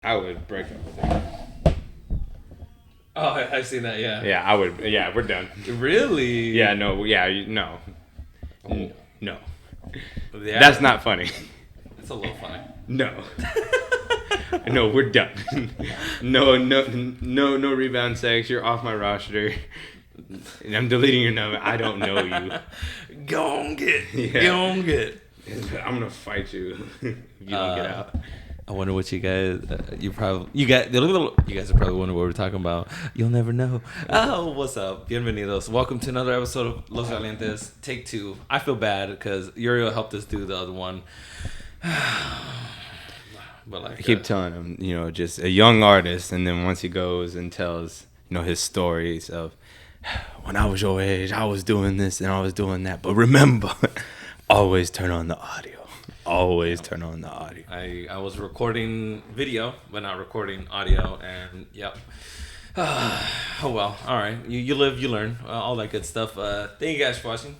I would break up with her. Oh, I've seen that. Yeah. Yeah, I would. Yeah, we're done. Really? Yeah, no. Yeah, no. Oh. No. Yeah. That's not funny. It's a little funny. No. No, we're done. No rebound sex. You're off my roster. And I'm deleting your number. I don't know you. Go on get. Yeah. Go on get. I'm gonna fight you if you don't get out. I wonder what you guys. You guys are probably wondering what we're talking about. You'll never know. Oh, what's up? Bienvenidos. Welcome to another episode of Los Valientes. Take 2. I feel bad because Uriel helped us do the other one. But I keep telling him, just a young artist, and then once he goes and tells, his stories of when I was your age, I was doing this and I was doing that. But remember, always turn on the audio. Always turn on the audio. I was recording video, but not recording audio, and yep. Oh well, all right. You live, you learn, all that good stuff. Thank you guys for watching.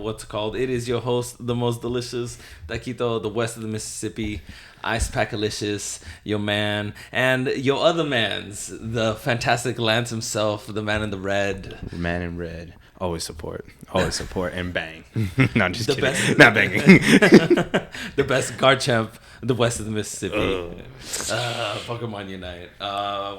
What's it called? It is your host, the most delicious Taquito, the west of the Mississippi, Ice Packalicious, your man, and your other man's, the fantastic Lance himself, the man in the red. Man in red. Always support, and bang. No, I'm just the kidding. Best, Not banging. The best guard champ, the west of the Mississippi. Pokemon Unite.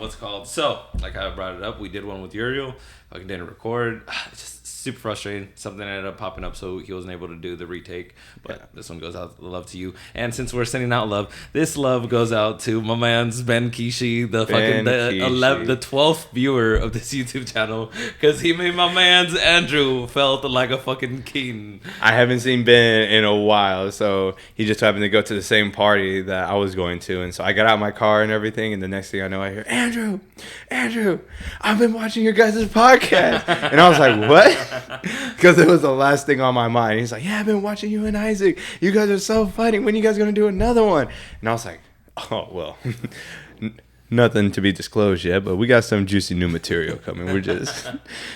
What's it called? So, like I brought it up, we did one with Uriel. Fucking didn't record. It's just super frustrating. Something ended up popping up, so he wasn't able to do the retake. But This one goes out love to you. And since we're sending out love, this love goes out to my man's Ben Kishi, the 12th viewer of this YouTube channel, because he made my man's Andrew felt like a fucking king. I haven't seen Ben in a while, so he just happened to go to the same party that I was going to, and so I got out my car and everything, and the next thing I know, I hear Andrew, I've been watching your guys' podcast, and I was like, what? Because it was the last thing on my mind. He's like, yeah, I've been watching you and Isaac. You guys are so funny. When you guys gonna do another one? And I was like, oh well, nothing to be disclosed yet, but we got some juicy new material coming.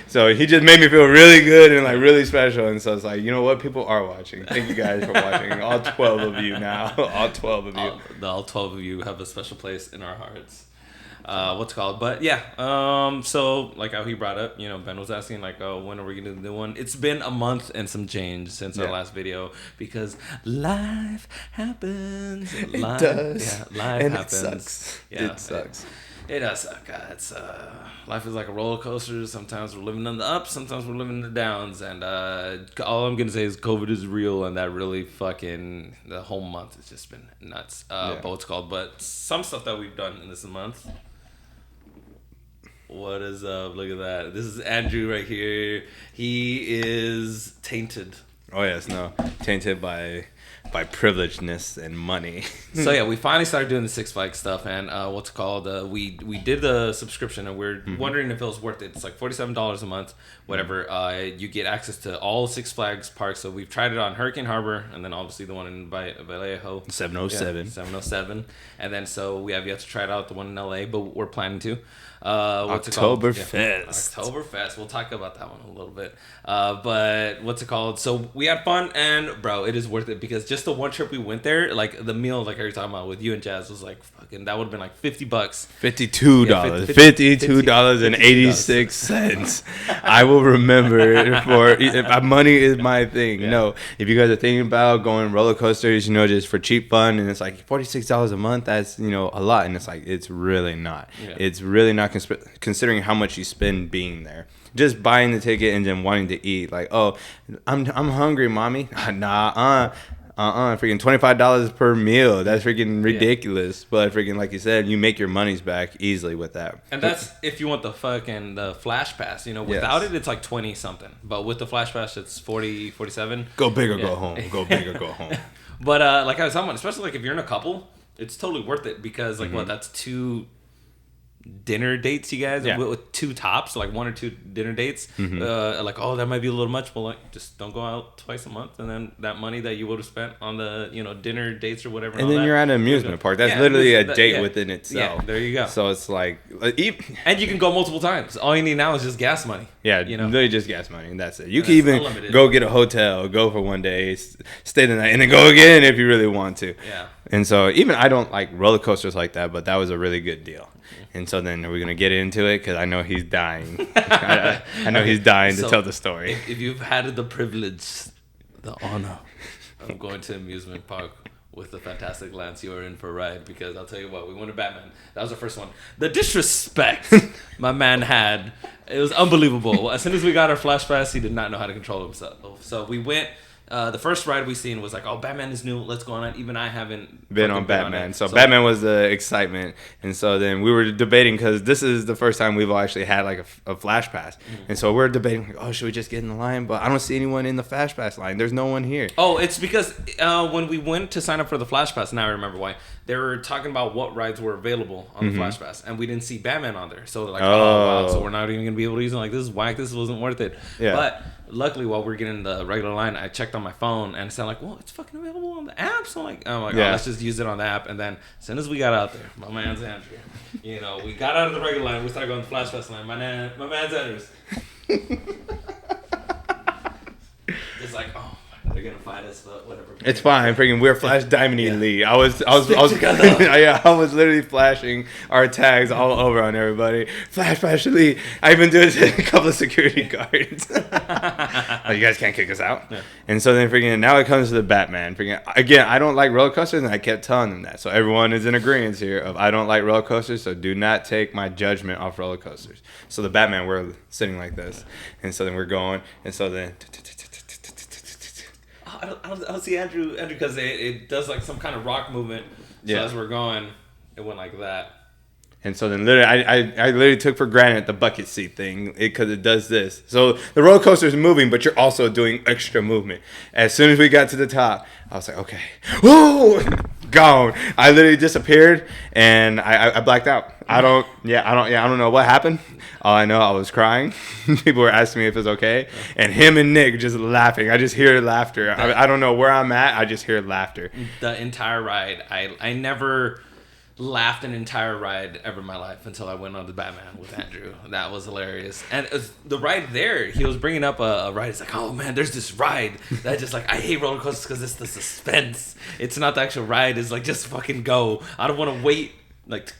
So he just made me feel really good and like really special. And so it's like, you know what? People are watching. Thank you guys for watching. All 12 of you now. All 12 of you. All 12 of you have a special place in our hearts. What's it called? But yeah, so like how he brought up, Ben was asking like, oh, when are we gonna do one? It's been a month and some change since our last video because life happens. It does. Yeah, life and happens. It sucks. Yeah, it sucks. It does suck. It's life is like a roller coaster. Sometimes we're living in the ups, sometimes we're living in the downs, and all I'm gonna say is COVID is real, and that really fucking the whole month has just been nuts. But what's it called? But some stuff that we've done in this month. What is up? Look at that. This is Andrew right here. He is tainted. Oh yes, no, tainted by privilegedness and money. So yeah, we finally started doing the Six Flags stuff, and what's it called? We did the subscription, and we're wondering if it was worth it. It's like $47 a month, whatever. You get access to all Six Flags parks. So we've tried it on Hurricane Harbor, and then obviously the one in Vallejo, 707. Yeah, 707, and then so we have yet to try it out the one in LA, but we're planning to. Oktoberfest. Yeah, Oktoberfest. We'll talk about that one a little bit. But what's it called? So we had fun, and bro, it is worth it because just the one trip we went there, like the meal, like you're talking about with you and Jazz, was like fucking. That would have been like $50. $52. $52.86. I will remember it for money is my thing. Yeah. No, if you guys are thinking about going roller coasters, just for cheap fun, and it's like $46 a month, that's a lot, and it's like it's really not. Yeah. It's really not considering how much you spend being there. Just buying the ticket and then wanting to eat, like, oh, I'm hungry, mommy. Freaking $25 per meal. That's freaking ridiculous. Yeah. But freaking, like you said, you make your monies back easily with that. And that's if you want the flash pass. Without it, it's like 20 something. But with the flash pass, it's 40, 47. Go big or go home. Go big or go home. But like I was talking about, especially like if you're in a couple, it's totally worth it because like that's 2 dinner dates, you guys, with 2 tops, like 1 or 2 dinner dates. Like, oh, that might be a little much. Well, like, just don't go out twice a month, and then that money that you would have spent on the dinner dates or whatever. And then you're at an amusement park. That's literally a date within itself. Yeah, there you go. So it's like, and you can go multiple times. All you need now is just gas money. Yeah, literally just gas money, and that's it. You can even go get a hotel, go for one day, stay the night, and then go again if you really want to. Yeah. And so even I don't like roller coasters like that, but that was a really good deal. And so then we're going to get into it because I know he's dying. I know he's dying to tell the story. If you've had the privilege, the honor of going to amusement park with the fantastic Lance, you are in for a ride, because I'll tell you what, we went to Batman. That was the first one. The disrespect my man had, it was unbelievable. As soon as we got our flash pass, he did not know how to control himself. So we went. The first ride we seen was like, oh, Batman is new. Let's go on it. Even I haven't been on Batman. So Batman was the excitement. And so then we were debating, because this is the first time we've all actually had like a flash pass. And so we're debating, like, oh, should we just get in the line? But I don't see anyone in the flash pass line. There's no one here. Oh, it's because when we went to sign up for the flash pass, now I remember why, they were talking about what rides were available on the flash pass, and we didn't see Batman on there. So they're like, oh wow, so we're not even going to be able to use it. Like, this is whack. This wasn't worth it. Yeah. But luckily, while we're getting the regular line, I checked on my phone, and it sounded like, well, it's fucking available on the app. So I'm like, oh, let's just use it on the app. And then as soon as we got out there, my man's Andrew. You know, we got out of the regular line. We started going to the flash pass line. My man's Andrews. It's like, oh, they're gonna fight us, but whatever. It's fine. Freaking, we're Flash Diamond Lee. I was yeah, I was literally flashing our tags all over on everybody. Flash Lee. I even do it to a couple of security guards. Oh, you guys can't kick us out. Yeah. And so then freaking now it comes to the Batman. Freaking again, I don't like roller coasters, and I kept telling them that. So everyone is in agreement here of I don't like roller coasters, so do not take my judgment off roller coasters. So the Batman, we're sitting like this, and so then we're going, and so then. I don't see Andrew because it does like some kind of rock movement. So as we're going, it went like that. And so then literally, I literally took for granted the bucket seat thing because it does this. So the roller coaster is moving, but you're also doing extra movement. As soon as we got to the top, I was like, okay, whoa, gone. I literally disappeared and I blacked out. I don't know what happened. All I know, I was crying. People were asking me if it's okay, and him and Nick just laughing. I just hear laughter. I don't know where I'm at. I just hear laughter. The entire ride, I never laughed an entire ride ever in my life until I went on the Batman with Andrew. That was hilarious. And the ride there, he was bringing up a ride. He's like, oh man, there's this ride that just like, I hate roller coasters because it's the suspense. It's not the actual ride. It's like, just fucking go. I don't want to wait like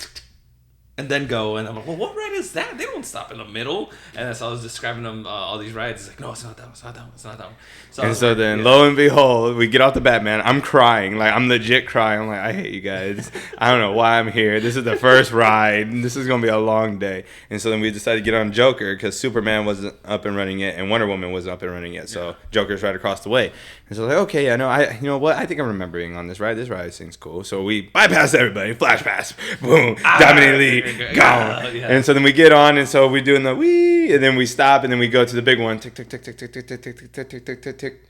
and then go. And I'm like, well, what ride is that? They don't stop in the middle. And so I was describing them all these rides. He's like, no, it's not that one. It's not that one. It's not that one. So then, lo and behold, we get off the Batman. I'm crying. Like, I'm legit crying. I'm like, I hate you guys. I don't know why I'm here. This is the first ride. This is going to be a long day. And so then we decided to get on Joker because Superman wasn't up and running yet and Wonder Woman wasn't up and running yet. So Joker's right across the way. And so like, okay, I know. You know what? I think I'm remembering on this ride. This ride seems cool. So we bypass everybody. Flash pass. Boom. Dominate Elite. Gone. Yeah. And so then we get on, and so we're doing the wee, and then we stop, and then we go to the big one. Tick, tick, tick, tick, tick, tick, tick, tick, tick, tick, tick, tick, tick.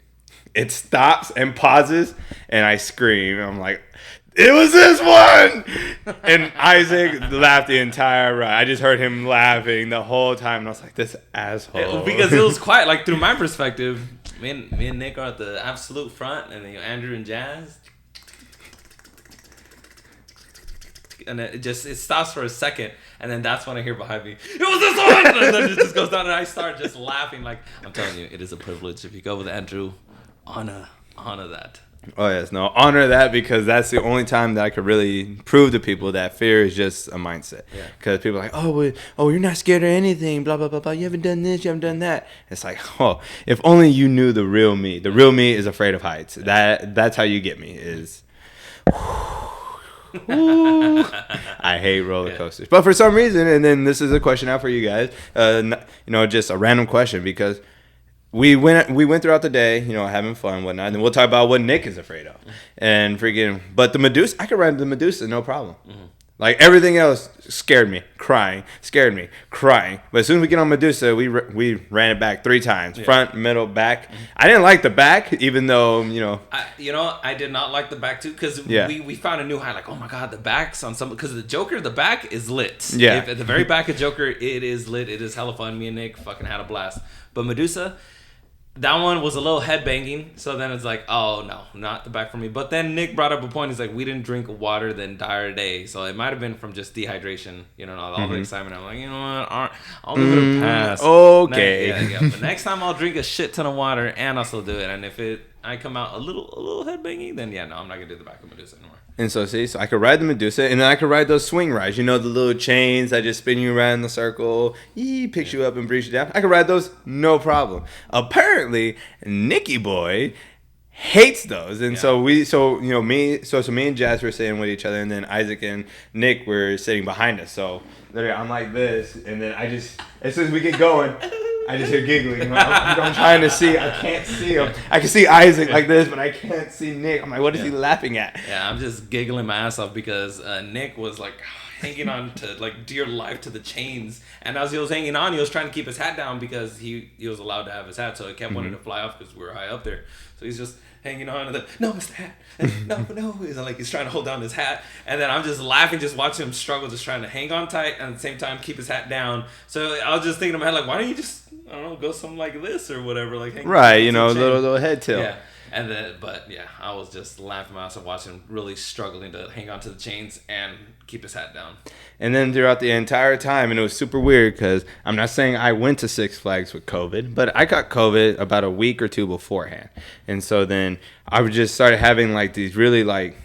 It stops and pauses, and I scream. I'm like, it was this one! And Isaac laughed the entire ride. I just heard him laughing the whole time, and I was like, this asshole. Because it was quiet. Like, through my perspective, me and Nick are at the absolute front, and then Andrew and Jazz. And it stops for a second, and then that's when I hear behind me, it was this one! And then it just goes down, and I start just laughing. Like, I'm telling you, it is a privilege. If you go with Andrew, honor that. Oh, yes. No, honor that, because that's the only time that I could really prove to people that fear is just a mindset. Because people are like, oh, you're not scared of anything, blah, blah, blah, blah. You haven't done this, you haven't done that. It's like, oh, if only you knew the real me. The real me is afraid of heights. That's how you get me is... Ooh, I hate roller coasters, but for some reason, and then this is a question out for you guys, just a random question, because we went throughout the day, having fun and whatnot, and then we'll talk about what Nick is afraid of, and but the Medusa, I could ride the Medusa no problem. Like, everything else scared me, crying. But as soon as we get on Medusa, we ran it back 3 times, front, middle, back. I didn't like the back, even though, I did not like the back, too, because we found a new high. Like, oh, my God, the back's on some... Because the Joker, the back is lit. Yeah. At the very back of Joker, it is lit. It is hella fun. Me and Nick fucking had a blast. But Medusa... That one was a little headbanging, so then it's like, oh, no, not the back for me. But then Nick brought up a point. He's like, we didn't drink water the entire day. So it might have been from just dehydration, all the excitement. I'm like, you know what, I'll give it a pass. Okay. But next time I'll drink a shit ton of water, and I'll still do it. And if I come out a little headbanging, then yeah, no, I'm not gonna do the back of Medusa anymore. And so so I could ride the Medusa, and then I could ride those swing rides. You know, the little chains that just spin you around in the circle. Picks you up and brings you down. I could ride those, no problem. Apparently, Nicky Boy hates those, and so me and Jazz were sitting with each other, and then Isaac and Nick were sitting behind us. So literally, I'm like this, and then I just, as soon as we get going, I just hear giggling. I'm trying to see. I can't see him. I can see Isaac like this, but I can't see Nick. I'm like, what is he laughing at? Yeah, I'm just giggling my ass off because Nick was like hanging on to like dear life to the chains, and as he was hanging on, he was trying to keep his hat down because he was allowed to have his hat, so it kept wanting to fly off because we were high up there. So he's just hanging on, and then, no, Mr. Hat, no. He's trying to hold down his hat, and then I'm just laughing, just watching him struggle, just trying to hang on tight, and at the same time keep his hat down. So I was just thinking in my head, like, why don't you just, I don't know, go something like this or whatever, like hang right, little head tilt. Yeah. And then, but yeah, I was just laughing my ass off watching him really struggling to hang on to the chains and keep his hat down. And then throughout the entire time, and it was super weird because I'm not saying I went to Six Flags with COVID, but I got COVID about a week or two beforehand. And so then I would just started having like these really like,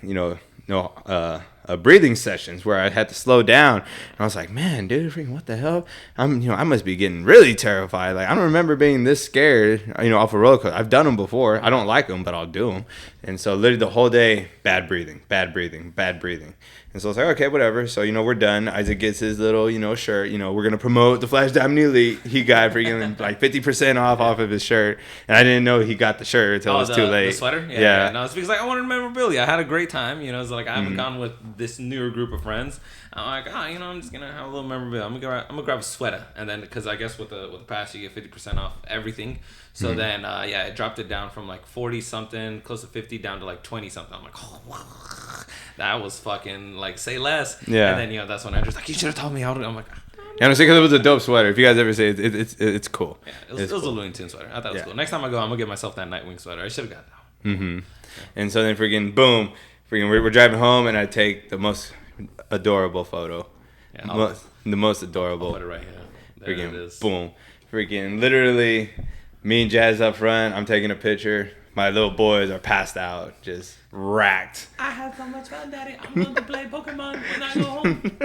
breathing sessions where I had to slow down. And I was like, man, dude, freaking what the hell? I must be getting really terrified. Like, I don't remember being this scared, off a roller coaster. I've done them before. I don't like them, but I'll do them. And so literally the whole day, bad breathing. And so I was like, okay, whatever. So, we're done. Isaac gets his little, shirt. We're going to promote the Flash Diamond Elite. He got freaking like 50% off of his shirt. And I didn't know he got the shirt until it was too late. The sweater? Yeah. No, it's because like, I wanted memorabilia. I had a great time. It's like I haven't gone with this newer group of friends. I'm like, I'm just going to have a little memorabilia. I'm going to grab a sweater. And then, because I guess with the pass, you get 50% off everything. So then, it dropped it down from like 40 something, close to 50, down to like 20 something. I'm like, oh, that was fucking like, say less. Yeah. And then, that's when Andrew's like, you should have told me. I'm like, yeah, I'm saying because it was a dope sweater. If you guys ever say it's cool. Yeah, it was cool. A Looney Tunes sweater. I thought it was cool. Next time I go, I'm gonna get myself that Nightwing sweater. I should have got that one. Mm-hmm. Yeah. And so then freaking boom, we're driving home, and I take the most adorable photo. Yeah, the most adorable. I'll put it right here. There freaking it is. Boom, freaking literally, me and Jazz up front. I'm taking a picture. My little boys are passed out, just racked. I had so much fun, Daddy. I'm going to play Pokemon when I go home.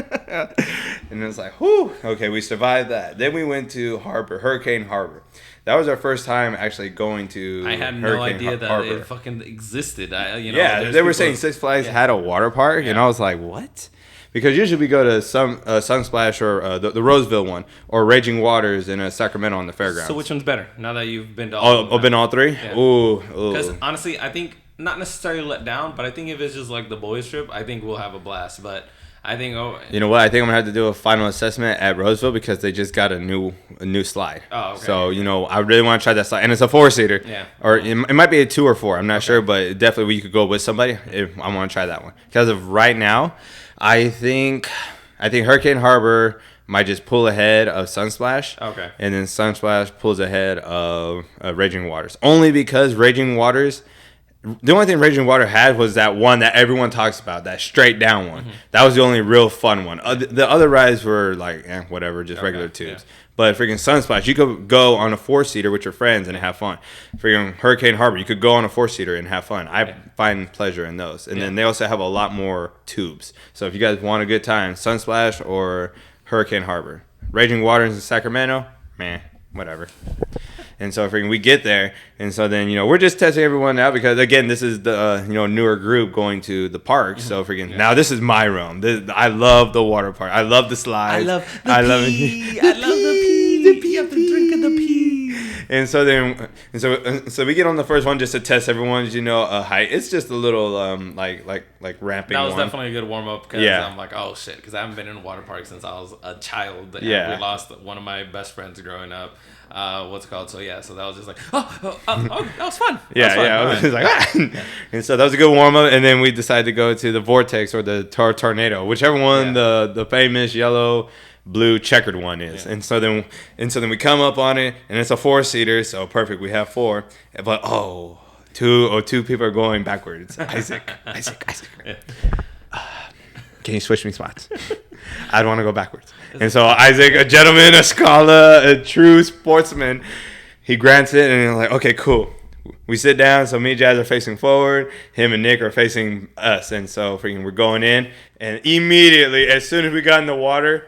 And it was like, whew, okay, we survived that. Then we went to Hurricane Harbor. That was our first time actually going to I had no idea that it fucking existed. They were saying Six Flags had a water park, and I was like, what? Because usually we go to Sunsplash or the Roseville one or Raging Waters in Sacramento on the fairgrounds. So which one's better now that you've been to all? Been all three? Yeah. Ooh. Because honestly, I think not necessarily let down, but I think if it's just like the boys trip, I think we'll have a blast. But I think you know what? I think I'm gonna have to do a final assessment at Roseville because they just got a new slide. Oh, okay. So I really want to try that slide, and it's a 4-seater. Yeah. Or it might be a 2 or 4. I'm not sure, but definitely we could go with somebody if I want to try that one. Because of right now. I think Hurricane Harbor might just pull ahead of Sunsplash. Okay. And then Sunsplash pulls ahead of Raging Waters. Only because Raging Waters, the only thing Raging Water had was that one that everyone talks about, that straight down one. Mm-hmm. That was the only real fun one. The other rides were like, whatever, just regular tubes. Yeah. But freaking Sunsplash, you could go on a 4-seater with your friends and have fun. Freaking Hurricane Harbor, you could go on a 4-seater and have fun. I find pleasure in those. And then they also have a lot more tubes. So if you guys want a good time, Sunsplash or Hurricane Harbor. Raging Waters in Sacramento, whatever. And so freaking we get there, and so then we're just testing everyone out because again this is the newer group going to the park. So freaking now this is my realm. I love the water park. I love the slides. I love the pee. I love the pee. The pee after drinking the pee. And so we get on the first one just to test everyone's height. It's just a little like ramping. That was one. definitely a good warm up because I'm like, oh shit, because I haven't been in a water park since I was a child. And we lost one of my best friends growing up. So that was just like, that was fun. I was just like, And so that was a good warm up, and then we decided to go to the Vortex or the Tornado, whichever one the famous yellow, blue checkered one is. And so then we come up on it, and it's a 4-seater, so perfect. We have 4, but two people are going backwards. Isaac. Can you switch me spots? I'd want to go backwards. And so Isaac, a gentleman, a scholar, a true sportsman, he grants it, and he's like, okay, cool. we sit down. So me and Jazz are facing forward. Him and Nick are facing us. And so freaking we're going in. And immediately, as soon as we got in the water,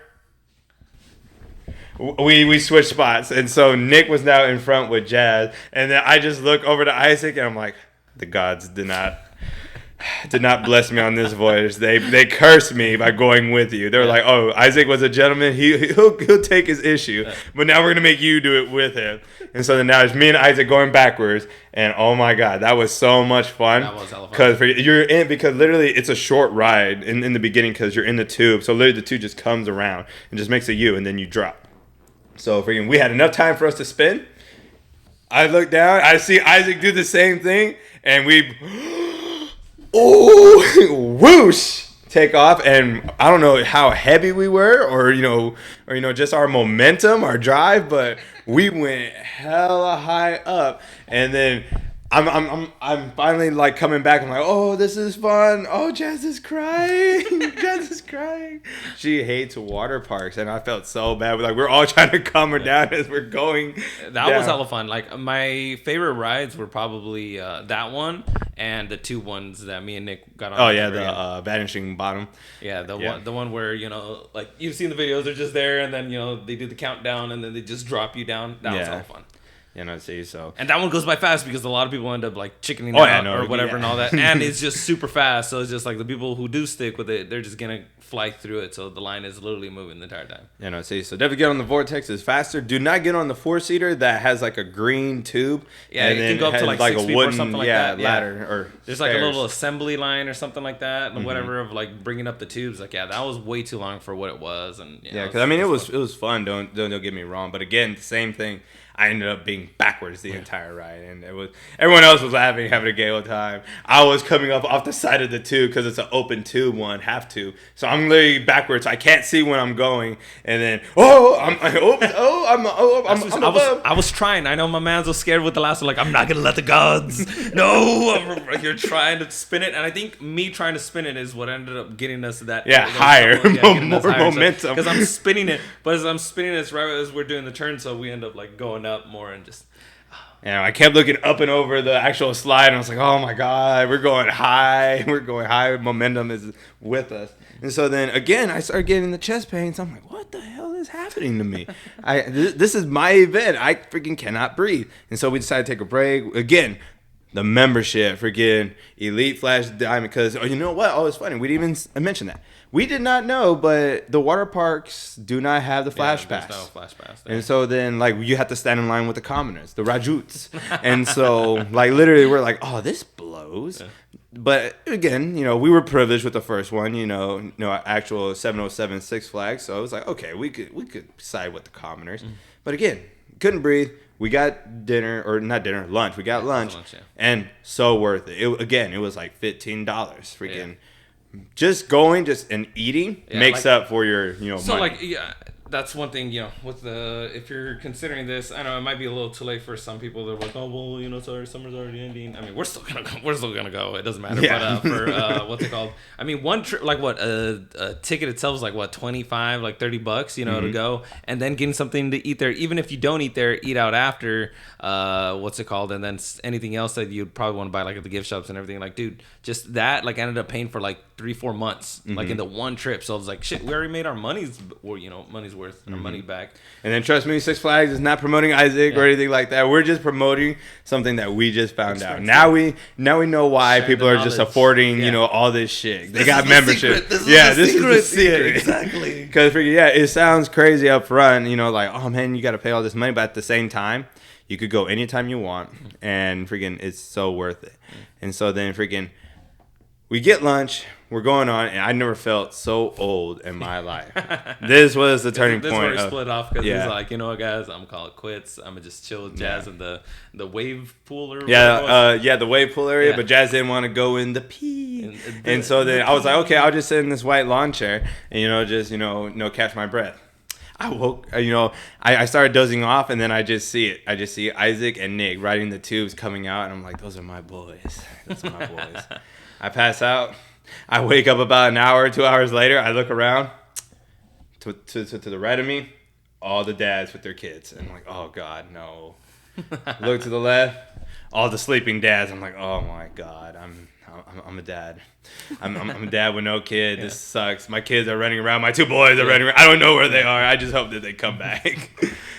we switched spots. And so Nick was now in front with Jazz. And then I just look over to Isaac and I'm like, the gods did not bless me on this voyage. They cursed me by going with you. They were like, oh, Isaac was a gentleman. He'll take his issue. But now we're going to make you do it with him. And so then now it's me and Isaac going backwards. And oh my God, that was so much fun. That was hella fun. Because literally it's a short ride in the beginning because you're in the tube. So literally the tube just comes around and just makes a U and then you drop. So we had enough time for us to spin. I look down. I see Isaac do the same thing. And we... oh, whoosh, take off. And I don't know how heavy we were or just our momentum, our drive, but we went hella high up. And then I'm finally like coming back. I'm like, oh, this is fun. Oh, Jazz is crying. Jazz is crying. She hates water parks, and I felt so bad. We're all trying to calm her down as we're going. That was hella fun. Like my favorite rides were probably that one and the two ones that me and Nick got on. Oh yeah, the vanishing bottom. Yeah, the one where like you've seen the videos. They're just there, and then they do the countdown, and then they just drop you down. That was hella fun. So. And that one goes by fast because a lot of people end up like chickening out or whatever and all that. And it's just super fast. So it's just like the people who do stick with it, they're just going to fly through it. So the line is literally moving the entire time. So definitely get on the Vortex. It's faster. Do not get on the 4-seater that has like a green tube. Yeah, it can go up to like 6 people or something like that. Ladder or there's stairs. like a little assembly line or something like that. And whatever of like bringing up the tubes. Like, that was way too long for what it was. And because it was fun. Don't get me wrong. But again, the same thing. I ended up being backwards the entire ride, and everyone else was laughing, having a gay old time. I was coming up off the side of the tube because it's an open tube one, half tube. So I'm literally backwards. So I can't see when I'm going, and then I was trying. I know my man's was scared with the last one. Like, I'm not gonna let the gods. No, you're trying to spin it, and I think me trying to spin it is what ended up getting us that higher, more momentum. Because I'm spinning it, but as I'm spinning it, it's right as we're doing the turn, so we end up like going up more and just I kept looking up and over the actual slide and I was like, oh my God, we're going high, momentum is with us. And so then again I started getting the chest pains. I'm like, what the hell is happening to me? This is my event. I freaking cannot breathe. And so we decided to take a break. Again, the membership, freaking Elite Flash Diamond, because you know what? Oh, it's funny. We didn't even mention that. We did not know, but the water parks do not have the Flash Pass. No Flash Pass there. And so then, like, you have to stand in line with the commoners, the Rajuts. And so, like, literally, we're like, oh, this blows. Yeah. But again, we were privileged with the first one, actual 707 Six Flags. So it was like, okay, we could side with the commoners. But again, couldn't breathe. We got lunch. We got lunch, and so worth it. It was like $15. Freaking, just and eating makes up for your, So money. That's one thing, with if you're considering this, I know it might be a little too late for some people. They're like, oh, well, sorry, summer's already ending. I mean, we're still gonna go. It doesn't matter. Yeah. But for what's it called? I mean, one trip, like a ticket itself is like what, $25, like $30, to go, and then getting something to eat there. Even if you don't eat there, eat out after. What's it called? And then anything else that you'd probably want to buy, like at the gift shops and everything. Like, dude, just that, like, I ended up paying for like 3-4 months, like in the one trip. So I was like, shit, we already made our money's worth and our money back. And then trust me, Six Flags is not promoting Isaac or anything like that. We're just promoting something that we just found out. Now we know why people are just affording all this shit. They got membership. This is the secret. Exactly. Because it sounds crazy up front. Like, oh man, you got to pay all this money, but at the same time, you could go anytime you want, and freaking, it's so worth it. And so then we get lunch. We're going on, and I never felt so old in my life. This was the turning point. This is where we split off because he's like, you know what, guys, I'm gonna call it quits. I'm gonna just chill with Jazz in the wave pool or the wave pool area. But Jazz didn't want to go in the pee, and so then I was like, okay, I'll just sit in this white lawn chair and just catch my breath. I woke, I started dozing off, and then I just see it. I just see Isaac and Nick riding the tubes coming out, and I'm like, those are my boys. That's my boys. I pass out. I wake up about an hour, 2 hours later. I look around to the right of me, all the dads with their kids. And I'm like, oh, God, no. Look to the left, all the sleeping dads. I'm like, oh my god, I'm a dad. I'm a dad with no kid. This sucks. My kids are running around. My 2 boys are running around. I don't know where they are. I just hope that they come back.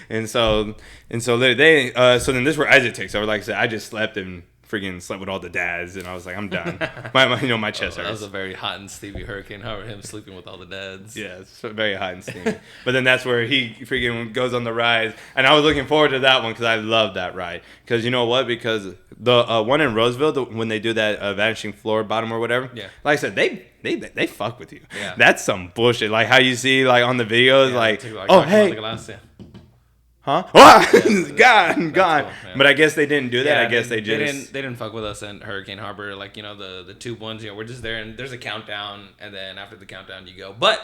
and so so then this is where Isaac takes over. Like I said, I just slept with all the dads, and I was like, I'm done. My chest hurts. That was a very hot and steamy hurricane. How him sleeping with all the dads? Yeah, it's very hot and steamy. But then that's where he freaking goes on the ride, and I was looking forward to that one because I love that ride. Because you know what? Because the one in Roseville, when they do that vanishing floor bottom or whatever, yeah, like I said, they fuck with you. Yeah, that's some bullshit. Like how you see like on the videos, oh hey. Huh? Gone. Cool, yeah. But I guess they didn't do that. Yeah, I guess they didn't fuck with us in Hurricane Harbor. Like, you know, the tube ones, you know, we're just there and there's a countdown, and then after the countdown you go. But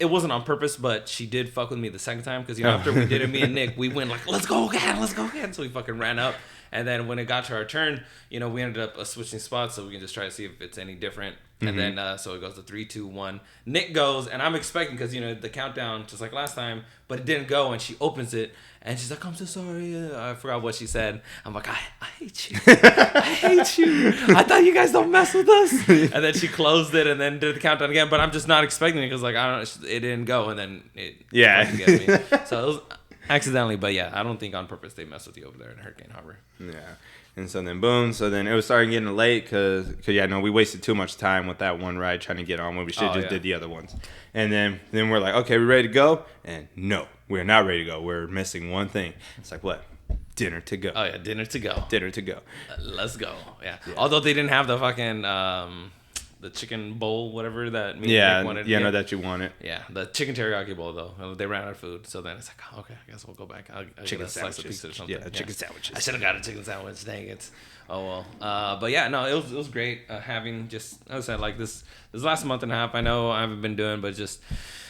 it wasn't on purpose, but she did fuck with me the second time because, you know, after we did it, me and Nick, we went like, let's go again. So we fucking ran up. And then when it got to our turn, you know, we ended up switching spots so we can just try to see if it's any different. Mm-hmm. And then, so it goes to 3, 2, 1. Nick goes, and I'm expecting, because, you know, the countdown, just like last time, but it didn't go, and she opens it, and she's like, I'm so sorry. I forgot what she said. I'm like, I hate you. I hate you. I thought you guys don't mess with us. And then she closed it and then did the countdown again, but I'm just not expecting it because, like, I don't know, it didn't go, and then it get me. So it was accidentally, but yeah, I don't think on purpose they mess with you over there in Hurricane Harbor. Yeah. And so then boom, so then it was starting getting late because we wasted too much time with that one ride trying to get on when we should did the other ones. And then we're like, okay, we're ready to go? And no, we're not ready to go. We're missing one thing. It's like, what? Dinner to go. Oh yeah, dinner to go. Dinner to go. Let's go. Yeah. Although they didn't have the fucking the chicken bowl, whatever that me and Nick wanted. Yeah, no, that you want it. Yeah, the chicken teriyaki bowl though. They ran out of food, so then it's like, oh, okay, I guess we'll go back. I'll chicken get a slice of sandwiches. pizza or something. Yeah, chicken sandwiches. I should have got a chicken sandwich. Dang it. Oh well. But yeah, no, it was great having just, as I said, like this last month and a half. I know I haven't been doing, but just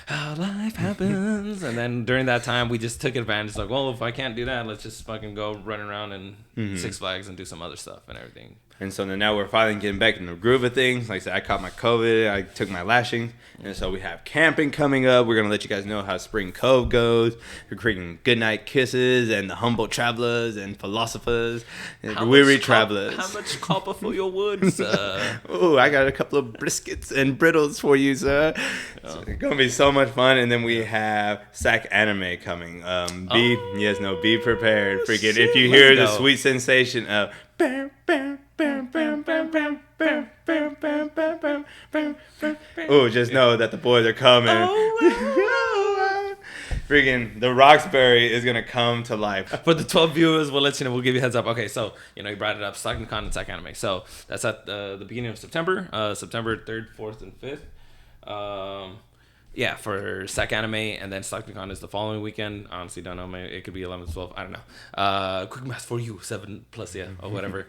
how life happens. And then during that time, we just took advantage. Like, well, if I can't do that, let's just fucking go run around and Six Flags and do some other stuff and everything. And so then now we're finally getting back in the groove of things. Like I said, I caught my COVID. I took my lashing. And so we have camping coming up. We're going to let you guys know how Spring Cove goes. We're creating Goodnight Kisses and the Humble Travelers and Philosophers and Weary Travelers. How much copper for your wood, sir? Ooh, I got a couple of briskets and brittles for you, sir. So it's going to be so much fun. And then we have Sac Anime coming. Be prepared. Freaking, if you hear the sweet sensation of bam, bam, bam, bam, bam, bam, bam, bam, bam, bam, bam, bam, bam. Oh, just know that the boys are coming. Freaking, the Roxbury is gonna come to life. For the 12 viewers, we'll let you know. We'll give you a heads up. Okay, so you know you brought it up, StocktonCon and Sac Anime. So that's at the beginning of September, September 3rd, 4th, and 5th. Yeah, for Sac Anime, and then StocktonCon is the following weekend. Honestly, don't know. Maybe it could be 11, 12. I don't know. Quick math for you, 7 plus, or whatever.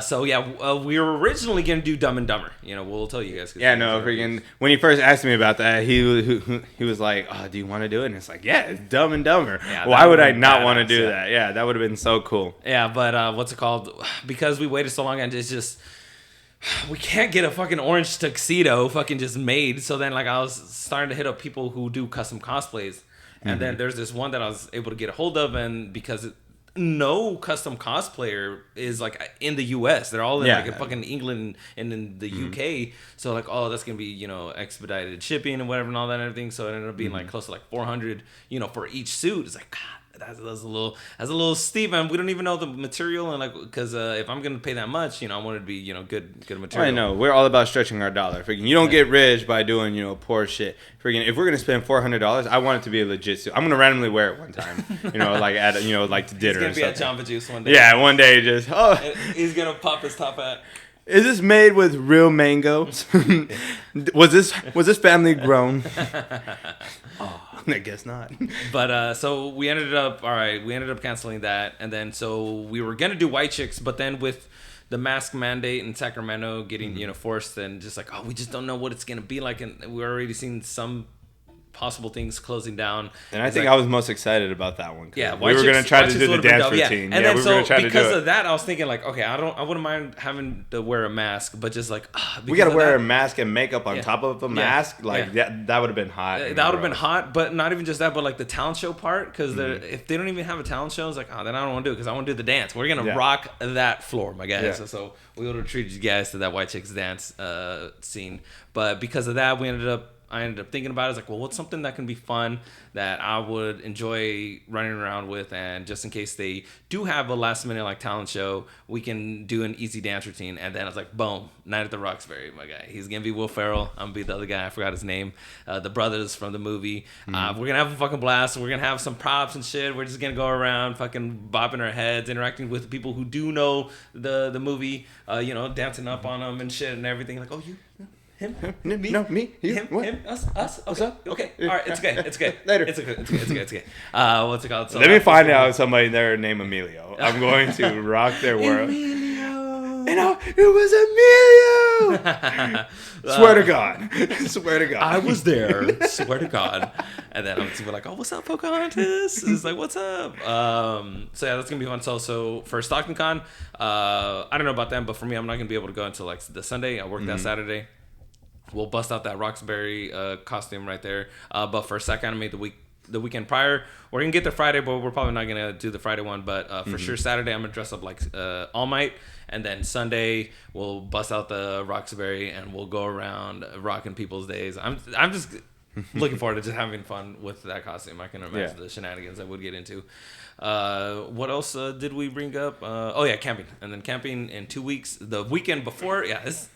So yeah, we were originally gonna do Dumb and Dumber. You know, we'll tell you guys. Yeah, no, freaking. When he first asked me about that, he was like, "Oh, do you want to do it?" And it's like, "Yeah, it's Dumb and Dumber. Yeah, why would I not want to do that? Yeah, that would have been so cool." Yeah, but what's it called? Because we waited so long, and it's just. We can't get a fucking orange tuxedo fucking just made. So then, like, I was starting to hit up people who do custom cosplays. And then there's this one that I was able to get a hold of. And because no custom cosplayer is, like, in the U.S. They're all in, like, in fucking England and in the U.K. So, like, oh, that's going to be, you know, expedited shipping and whatever and all that and everything. So it ended up being, like, close to, like, $400, you know, for each suit. It's like, God. That's a little steep, and we don't even know the material, and like, because if I'm gonna pay that much, you know, I want it to be, you know, good material. I know we're all about stretching our dollar. Freaking, you don't get rich by doing, you know, poor shit. Freaking, if we're gonna spend $400, I want it to be a legit suit. I'm gonna randomly wear it one time, you know, like at like to dinner. He's gonna be at Jamba Juice one day. Yeah, one day just he's gonna pop his top hat. Is this made with real mangoes? was this family grown? Oh, I guess not. But so we ended up canceling that, and then so we were gonna do White Chicks, but then with the mask mandate in Sacramento getting you know forced, and just like, oh, we just don't know what it's gonna be like, and we're already seeing some possible things closing down. And I think I was most excited about that one. Yeah, we were going to try to do the dance routine. And then we were going to try to do it. Because of that, I was thinking like, okay, I wouldn't mind having to wear a mask, but just like we got to wear a mask and makeup on top of a mask. Like that would have been hot. That would have been hot, but not even just that, but like the talent show part, because if they don't even have a talent show, it's like, then I don't want to do it because I want to do the dance. We're gonna rock that floor, my guys. Yeah. So we would have treated you guys to that White Chicks dance scene, but because of that, I ended up thinking about it. It's like, well, what's something that can be fun that I would enjoy running around with, and just in case they do have a last minute like talent show, we can do an easy dance routine. And then I was like, boom, Night at the Roxbury, my guy. He's gonna be Will Ferrell. I'm gonna be the other guy. I forgot his name. The brothers from the movie. We're gonna have a fucking blast. We're gonna have some props and shit. We're just gonna go around fucking bopping our heads, interacting with people who do know the movie. Dancing up on them and shit and everything. Like, oh, you. Him? Me? No, me? You? Him? What? Him? Us? Okay. What's up? Okay. All right. It's okay. It's okay. Later. It's okay. What's it called? So Let me find out somebody there named Emilio. I'm going to rock their world. Emilio. It was Emilio. Swear to God. Swear to God. I was there. Swear to God. And then I'm just like, oh, what's up, Pocahontas? It's like, what's up? So yeah, that's gonna be fun. So for Stockton Con, I don't know about them, but for me, I'm not gonna be able to go until like the Sunday. I work that Saturday. We'll bust out that Roxbury costume right there. But for Sac Anime the weekend prior, we're gonna get the Friday, but we're probably not gonna do the Friday one. But for sure Saturday, I'm gonna dress up like All Might, and then Sunday we'll bust out the Roxbury and we'll go around rocking people's days. I'm just looking forward to just having fun with that costume. I can imagine the shenanigans I would get into. What else did we bring up? Camping. And then camping in 2 weeks. The weekend before, this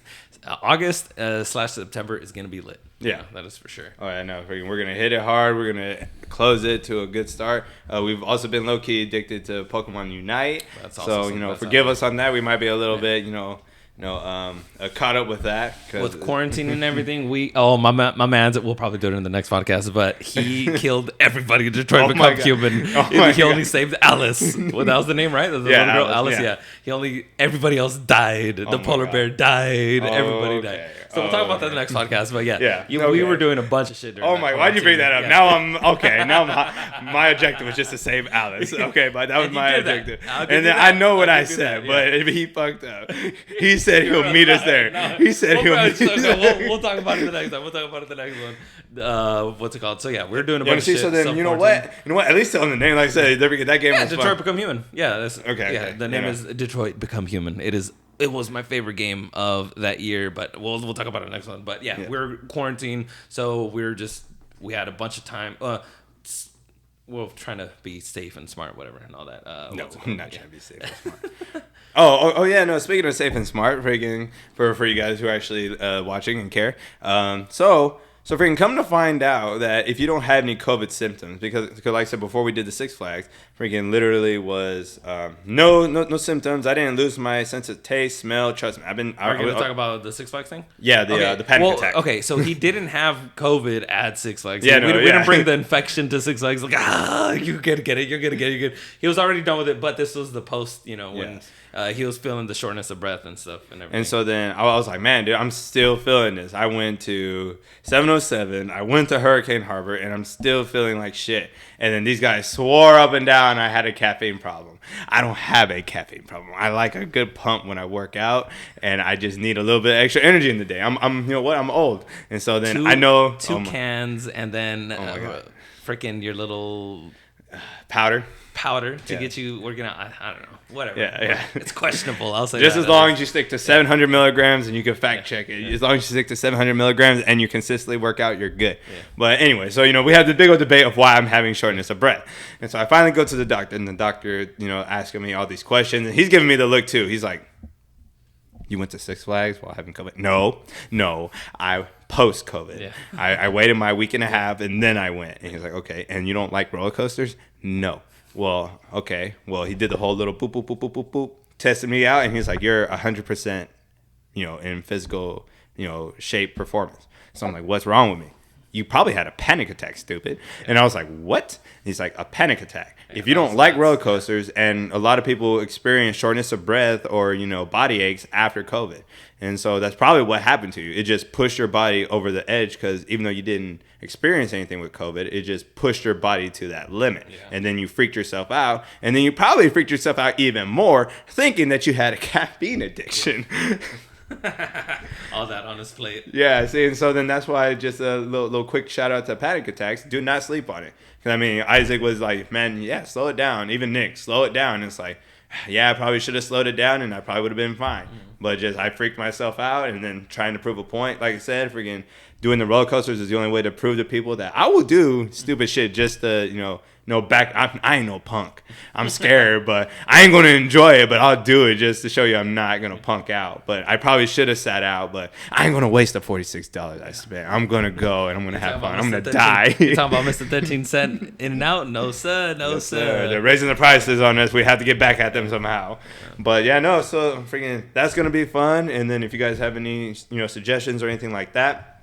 August / September is going to be lit. Yeah, that is for sure. Oh, I know. We're going to hit it hard. We're going to close it to a good start. We've also been low-key addicted to Pokemon Unite. That's awesome. So, forgive us on that. We might be a little bit, caught up with that. With quarantine and everything, my man's, we'll probably do it in the next podcast, but he killed everybody in Detroit become human. He only saved Alice. Well, that was the name, right? The little girl, Alice, everybody else died. The polar bear died. Everybody died. So we'll talk about that in the next podcast, but we were doing a bunch of shit during why'd you bring that up? Now I'm, okay, my objective was just to save Alice. Okay, but that was my objective. And then I know what I said, but if he fucked up. He said he'll meet us there. He said he'll meet us there. We'll talk about it the next time. One. What's it called? So we're doing a bunch of shit. So then, you know what? At least on the name, like I said, that game was Detroit fun. Become Human. Yeah. Okay. The name is Detroit Become Human. It was my favorite game of that year, but we'll talk about it in the next one. But we're quarantined, so we had a bunch of time. We're trying to be safe and smart, whatever, and all that. No, I'm not trying to be safe and smart. No. Speaking of safe and smart, for you guys who are actually watching and care, so freaking come to find out that if you don't have any COVID symptoms, because like I said before we did the Six Flags, freaking literally was no symptoms. I didn't lose my sense of taste, smell. Trust me, Are you going to talk about the Six Flags thing? Yeah, the panic attack. Okay, so he didn't have COVID at Six Flags. We didn't bring the infection to Six Flags. Like, you're gonna get it. You're good. He was already done with it, but this was the post. When he was feeling the shortness of breath and stuff and everything. And so then I was like, man, dude, I'm still feeling this. I went to 707. I went to Hurricane Harbor, and I'm still feeling like shit. And then these guys swore up and down I had a caffeine problem. I don't have a caffeine problem. I like a good pump when I work out, and I just need a little bit of extra energy in the day. I'm old. And so then I know two cans and then freaking your little powder to get you working out. I don't know. Whatever. Yeah. It's questionable. I'll say just that. As long as you stick to 700 milligrams and you can fact check it. As long as you stick to 700 milligrams and you consistently work out, you're good. Yeah. But anyway, so we had the big old debate of why I'm having shortness of breath. And so I finally go to the doctor, and the doctor, asking me all these questions, and he's giving me the look too. He's like, "You went to Six Flags while having COVID?" No, I post-COVID. Yeah. I waited my week and a half, and then I went. And he's like, "Okay, and you don't like roller coasters?" No. Well, okay. Well, he did the whole little boop, boop, boop, boop, boop, boop, tested me out, and he's like, "You're 100%, in physical, shape, performance." So I'm like, "What's wrong with me?" you probably had a panic attack, stupid. And I was like, what? He's like, a panic attack. Yeah, If you don't that's like nuts. roller coasters, and a lot of people experience shortness of breath or, body aches after COVID. And so that's probably what happened to you. It just pushed your body over the edge because even though you didn't experience anything with COVID, it just pushed your body to that limit. Yeah. And then you freaked yourself out. And then you probably freaked yourself out even more thinking that you had a caffeine addiction. All that on his plate. Yeah, see, and so then that's why just a little quick shout out to panic attacks. Do not sleep on it. Because, I mean, Isaac was like, man, yeah, slow it down. Even Nick, slow it down. And it's like, yeah, I probably should have slowed it down and I probably would have been fine. But just I freaked myself out and then trying to prove a point. Like I said, freaking doing the roller coasters is the only way to prove to people that I will do stupid shit just to, back. I ain't no punk. I'm scared, but I ain't going to enjoy it, but I'll do it just to show you I'm not going to punk out. But I probably should have sat out, but I ain't going to waste the $46 I spent. I'm going to go and I'm going to have fun. I'm going to die. You talking about Mr. 13 cent in and out? No, sir. No, sir. They're raising the prices on us. We have to get back at them somehow. But yeah, no, so freaking that's going to be fun. And then if you guys have any, suggestions or anything like that,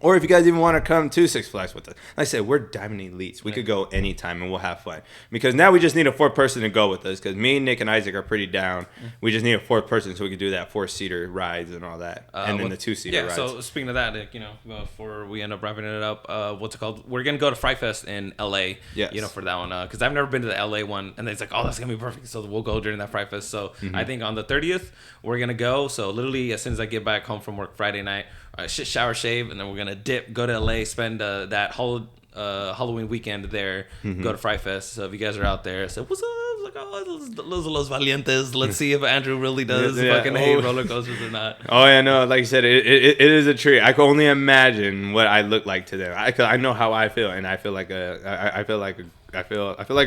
or if you guys even want to come to Six Flags with us. Like I said, we're Diamond Elites. We could go anytime and we'll have fun. Because now we just need a fourth person to go with us. Because me, Nick, and Isaac are pretty down. We just need a fourth person so we can do that 4-seater rides and all that. And then the 2-seater rides. So speaking of that, before we end up wrapping it up, what's it called? We're going to go to Fright Fest in LA. Yes. For that one. Because I've never been to the LA one. And it's like, oh, that's going to be perfect. So we'll go during that Fright Fest. So I think on the 30th, we're going to go. So literally, as soon as I get back home from work Friday night, shower, shave, and then we're gonna dip, go to LA, spend that whole Halloween weekend there, go to Fright Fest. So if you guys are out there, say what's up? Like, oh, los Valientes. Let's see if Andrew really does fucking hate roller coasters or not. Oh yeah, no, like you said, it is a treat. I can only imagine what I look like to them. I know how I feel, and I feel like I feel like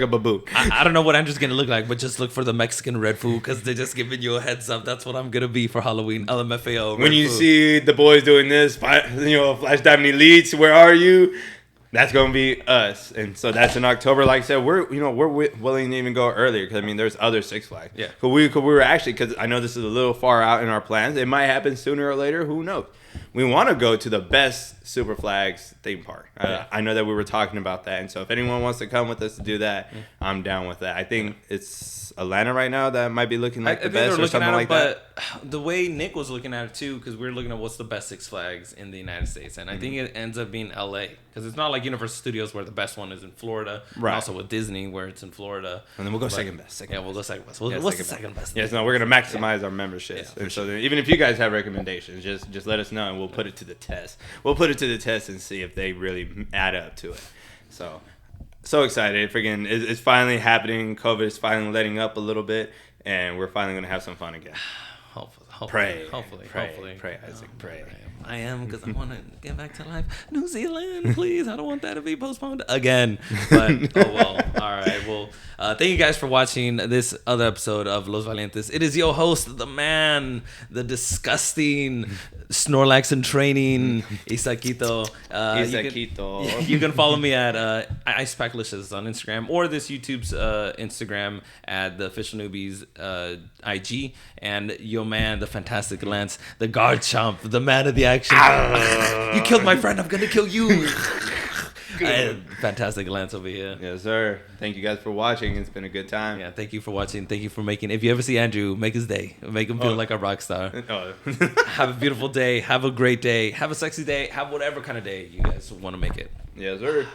a baboon. I don't know what Andrew's gonna look like, but just look for the Mexican red food because they're just giving you a heads up. That's what I'm gonna be for Halloween. LMFAO. When you see the boys doing this, Flash Diamond Elites, where are you? That's gonna be us, and so that's in October. Like I said, we're willing to even go earlier because there's other Six Flags. Yeah. Cause we were actually, because I know this is a little far out in our plans. It might happen sooner or later. Who knows? We want to go to the best Super Flags theme park. I know that we were talking about that, and so if anyone wants to come with us to do that, I'm down with that. I think it's Atlanta right now that might be looking like the best or something like that. But the way Nick was looking at it too, because we were looking at what's the best Six Flags in the United States, and I think it ends up being LA because it's not like Universal Studios where the best one is in Florida, right? And also with Disney where it's in Florida, and then we'll go second best. We'll go second best. What's the second best? Yes, no, we're gonna maximize our memberships, and so even if you guys have recommendations, just let us know and we'll put it to the test. We'll put it to the test and see if they really add up to it. So excited! Freaking, it's finally happening. COVID is finally letting up a little bit, and we're finally gonna have some fun again. Hopefully, pray, Isaac, pray. I am, because I want to get back to life. New Zealand, please. I don't want that to be postponed again. But, oh well. All right. Well, thank you guys for watching this other episode of Los Valientes. It is your host, the man, the disgusting Snorlax in training, Isaquito. You can follow me at IcePacklicious on Instagram or this YouTube's Instagram at the official Newbies IG, and your man, the fantastic Lance, the guard chomp, the man of the action. You killed my friend, I'm gonna kill you. Fantastic Lance over here. Yes, sir. Thank you guys for watching. It's been a good time. Yeah, thank you for watching. Thank you for making. If you ever see Andrew, make his day. Make him feel like a rock star. Have a beautiful day. Have a great day. Have a sexy day. Have whatever kind of day you guys want to make it. Yes, sir.